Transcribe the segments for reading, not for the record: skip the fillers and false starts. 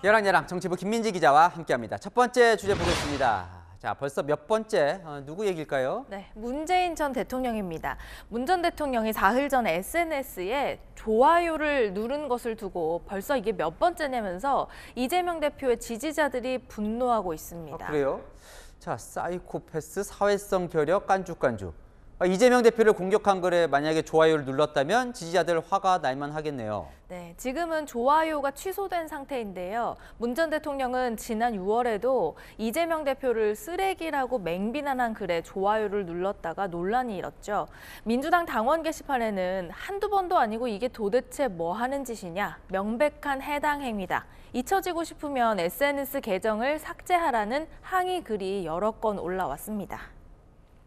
여랑야랑 정치부 김민지 기자와 함께합니다. 첫 번째 주제 보겠습니다. 자, 벌써 몇 번째 누구 얘기일까요? 네, 문재인 전 대통령입니다. 문 전 대통령이 사흘 전 SNS에 좋아요를 누른 것을 두고 벌써 이게 몇 번째냐면서 이재명 대표의 지지자들이 분노하고 있습니다. 그래요? 자, 사이코패스, 사회성 결여, 깐죽깐죽. 이재명 대표를 공격한 글에 만약에 좋아요를 눌렀다면 지지자들 화가 날만 하겠네요. 네, 지금은 좋아요가 취소된 상태인데요. 문 전 대통령은 지난 6월에도 이재명 대표를 쓰레기라고 맹비난한 글에 좋아요를 눌렀다가 논란이 일었죠. 민주당 당원 게시판에는 한두 번도 아니고 이게 도대체 뭐 하는 짓이냐, 명백한 해당 행위다. 잊혀지고 싶으면 SNS 계정을 삭제하라는 항의 글이 여러 건 올라왔습니다.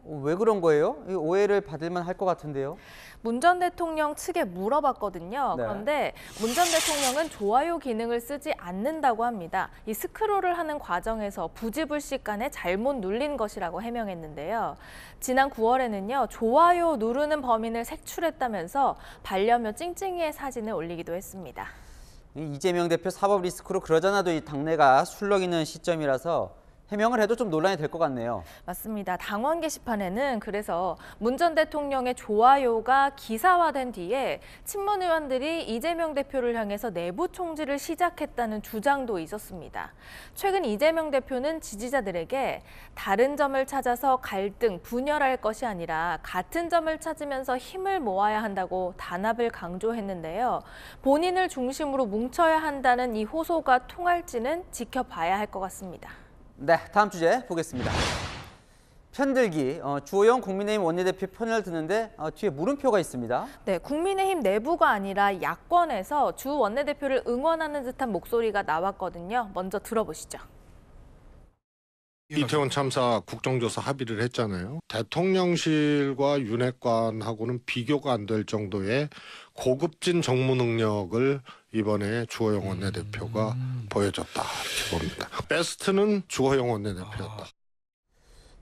왜 그런 거예요? 오해를 받을만 할 것 같은데요. 문 전 대통령 측에 물어봤거든요. 네. 그런데 문 전 대통령은 좋아요 기능을 쓰지 않는다고 합니다. 이 스크롤을 하는 과정에서 부지불식간에 잘못 눌린 것이라고 해명했는데요. 지난 9월에는요. 좋아요 누르는 범인을 색출했다면서 반려묘 찡찡이의 사진을 올리기도 했습니다. 이재명 대표 사법 리스크로 그러잖아도 이 당내가 술렁이는 시점이라서 해명을 해도 좀 논란이 될 것 같네요. 맞습니다. 당원 게시판에는 그래서 문 전 대통령의 좋아요가 기사화된 뒤에 친문 의원들이 이재명 대표를 향해서 내부 총질을 시작했다는 주장도 있었습니다. 최근 이재명 대표는 지지자들에게 다른 점을 찾아서 갈등, 분열할 것이 아니라 같은 점을 찾으면서 힘을 모아야 한다고 단합을 강조했는데요. 본인을 중심으로 뭉쳐야 한다는 이 호소가 통할지는 지켜봐야 할 것 같습니다. 네, 다음 주제 보겠습니다. 편들기, 주호영 국민의힘 원내대표 편을 드는데 뒤에 물음표가 있습니다. 네, 국민의힘 내부가 아니라 야권에서 주 원내대표를 응원하는 듯한 목소리가 나왔거든요. 먼저 들어보시죠. 이태원 참사 국정조사 합의를 했잖아요. 대통령실과 윤핵관하고는 비교가 안 될 정도의 고급진 정무 능력을 이번에 주호영 원내대표가 보여줬다 이렇게 봅니다. 베스트는 주호영 원내대표였다.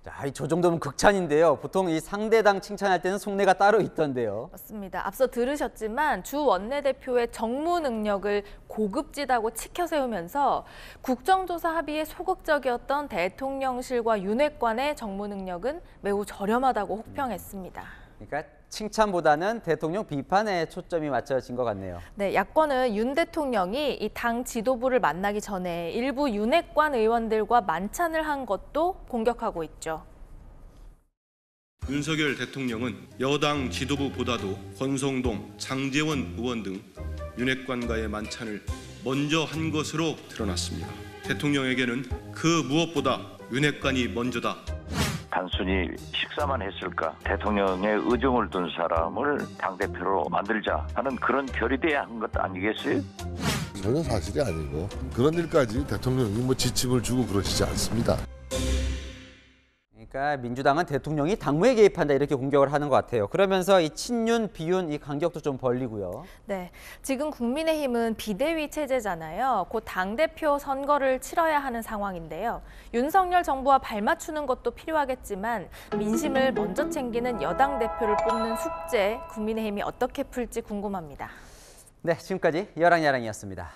자, 저 정도면 극찬인데요. 보통 이 상대당 칭찬할 때는 속내가 따로 있던데요. 맞습니다. 앞서 들으셨지만 주 원내대표의 정무 능력을 고급지다고 치켜 세우면서 국정조사 합의에 소극적이었던 대통령실과 윤핵관의 정무 능력은 매우 저렴하다고 혹평했습니다. 그러니까 칭찬보다는 대통령 비판에 초점이 맞춰진 것 같네요. 네, 야권은 윤 대통령이 이 당 지도부를 만나기 전에 일부 윤핵관 의원들과 만찬을 한 것도 공격하고 있죠. 윤석열 대통령은 여당 지도부보다도 권성동, 장제원 의원 등 윤핵관과의 만찬을 먼저 한 것으로 드러났습니다. 대통령에게는 그 무엇보다 윤핵관이 먼저다. 단순히 식사만 했을까? 대통령의 의중을 둔 사람을 당대표로 만들자 하는 그런 결의돼야 한 것 아니겠어요? 전혀 사실이 아니고 그런 일까지 대통령이 뭐 지침을 주고 그러시지 않습니다. 그러니까 민주당은 대통령이 당무에 개입한다 이렇게 공격을 하는 것 같아요. 그러면서 이 친윤, 비윤 이 간격도 좀 벌리고요. 네, 지금 국민의힘은 비대위 체제잖아요. 곧 당대표 선거를 치러야 하는 상황인데요. 윤석열 정부와 발맞추는 것도 필요하겠지만 민심을 먼저 챙기는 여당 대표를 뽑는 숙제 국민의힘이 어떻게 풀지 궁금합니다. 네, 지금까지 여랑야랑이었습니다.